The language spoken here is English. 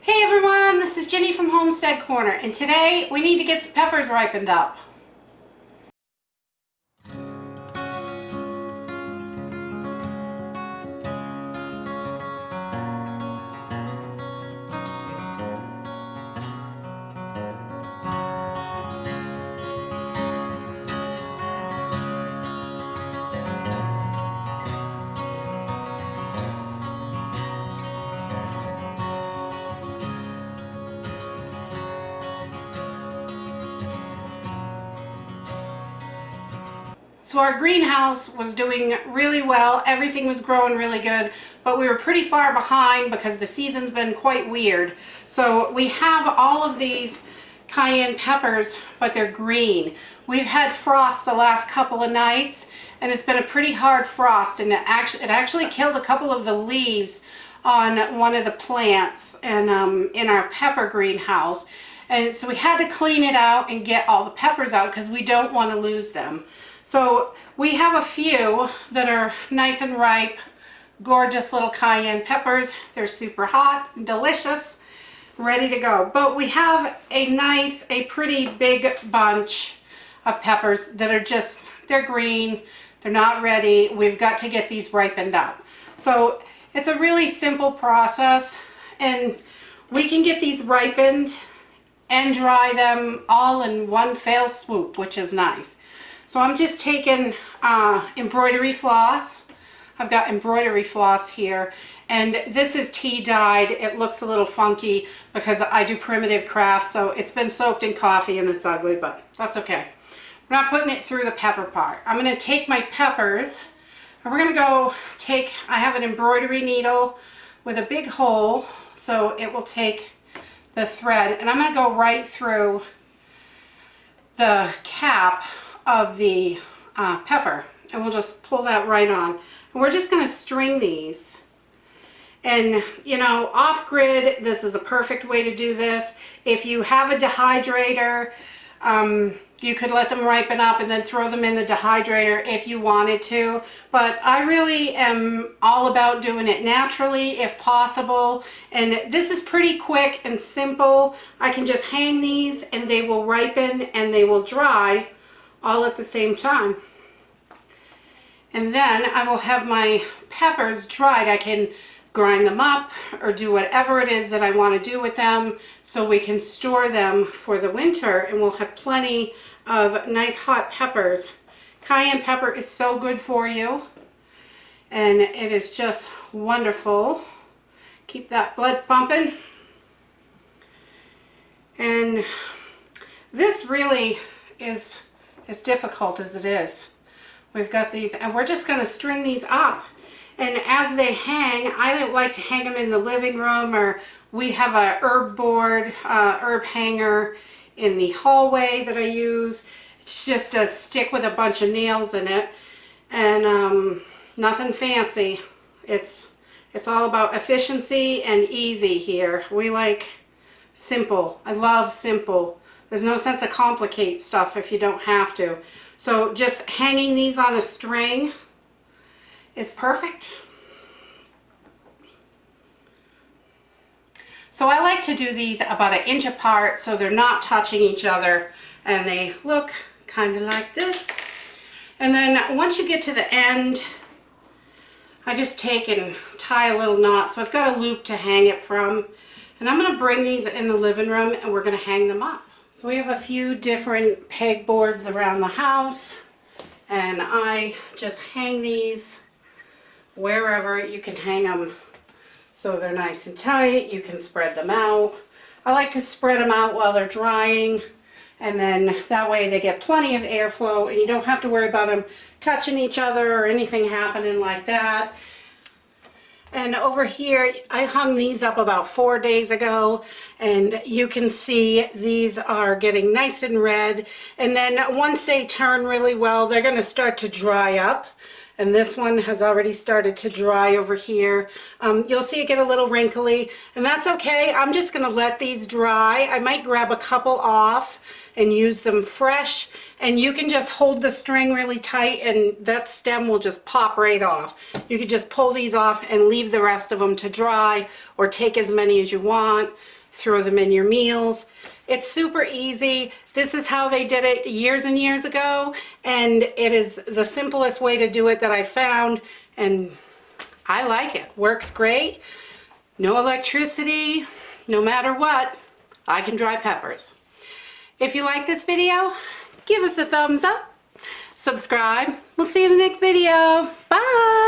Hey everyone, this is Jenny from Homestead Corner, and today we need to get some peppers ripened up. So our greenhouse was doing really well, everything was growing really good, but we were pretty far behind because the season's been quite weird. So we have all of these cayenne peppers, but they're green. We've had frost the last couple of nights, and it's been a pretty hard frost, and it actually killed a couple of the leaves on one of the plants and in our pepper greenhouse. And so we had to clean it out and get all the peppers out because we don't want to lose them. So we have a few that are nice and ripe, gorgeous little cayenne peppers. They're super hot and delicious, ready to go. But we have a pretty big bunch of peppers that are just, they're green, they're not ready. We've got to get these ripened up. So it's a really simple process, and we can get these ripened and dry them all in one fell swoop, which is nice. So I'm just taking embroidery floss. I've got embroidery floss here, and this is tea dyed. It looks a little funky because I do primitive crafts, so it's been soaked in coffee and it's ugly, but that's okay. We're not putting it through the pepper part. I'm going to take my peppers, and we're going to go take, I have an embroidery needle with a big hole, so it will take the thread, and I'm going to go right through the cap of the pepper, and we'll just pull that right on. And we're just going to string these. And you know, off-grid, this is a perfect way to do this. If you have a dehydrator, you could let them ripen up and then throw them in the dehydrator if you wanted to. But I really am all about doing it naturally if possible. And this is pretty quick and simple. I can just hang these and they will ripen and they will dry all at the same time. And then I will have my peppers dried. I can grind them up or do whatever it is that I want to do with them, so we can store them for the winter and we'll have plenty of nice hot peppers. Cayenne pepper is so good for you, and it is just wonderful. Keep that blood pumping. And this really is as difficult as it is. We've got these, and we're just going to string these up. And as they hang, I don't like to hang them in the living room, or we have a herb board, herb hanger in the hallway that I use. It's just a stick with a bunch of nails in it, and nothing fancy. It's all about efficiency and easy here. We like simple. I love simple. There's no sense to complicate stuff if you don't have to. So just hanging these on a string is perfect. So I like to do these about 1 inch apart so they're not touching each other, and they look kind of like this. And then once you get to the end, I just take and tie a little knot. So I've got a loop to hang it from, and I'm going to bring these in the living room and we're going to hang them up. So we have a few different peg boards around the house, and I just hang these wherever you can hang them so they're nice and tight. You can spread them out. I like to spread them out while they're drying, and then that way they get plenty of airflow and you don't have to worry about them touching each other or anything happening like that. And over here, I hung these up about 4 days ago, and you can see these are getting nice and red. And then once they turn really well, they're going to start to dry up. and this one has already started to dry over here. You'll see it get a little wrinkly, and that's okay. I'm just gonna let these dry. I might grab a couple off and use them fresh, and you can just hold the string really tight and that stem will just pop right off. You could just pull these off and leave the rest of them to dry, or take as many as you want, throw them in your meals. It's super easy. This is how they did it years and years ago, and it is the simplest way to do it that I found, and I like it. Works great. No electricity, no matter what, I can dry peppers. If you like this video, give us a thumbs up, subscribe. We'll see you in the next video. Bye!